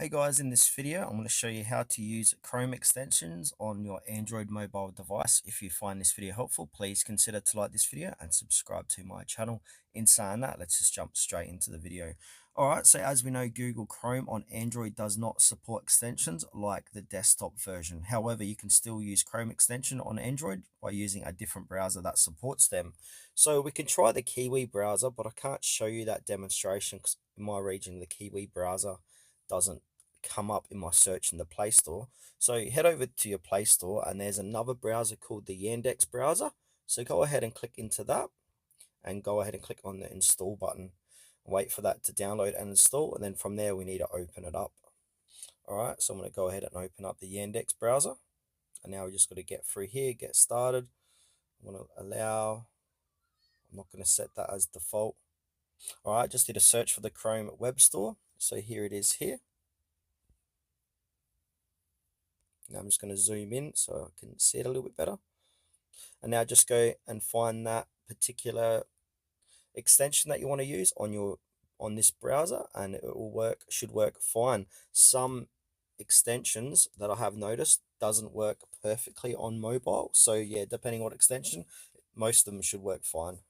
Hey guys, in this video I'm going to show you how to use Chrome extensions on your Android mobile device. If you find this video helpful, please consider to like this video and subscribe to my channel. In saying that, let's just jump straight into the video. Alright, so as we know, Google Chrome on Android does not support extensions like the desktop version. However, you can still use Chrome extension on Android by using a different browser that supports them. So we can try the Kiwi browser, but I can't show you that demonstration because in my region the Kiwi browser doesn't come up in my search in the Play Store. So head over to your Play Store and there's another browser called the Yandex browser. So go ahead and click into that and go ahead and click on the install button. Wait for that to download and install, and then from there we need to open it up. Alright, so I'm going to go ahead and open up the Yandex browser. And now we just got to get through here, get started. I'm going to allow, I'm not going to set that as default. Alright, just did a search for the Chrome Web Store. So here it is here. Now I'm just going to zoom in so I can see it a little bit better. And now just go and find that particular extension that you want to use on this browser, and it will should work fine. Some extensions that I have noticed doesn't work perfectly on mobile. So yeah, depending on what extension, most of them should work fine.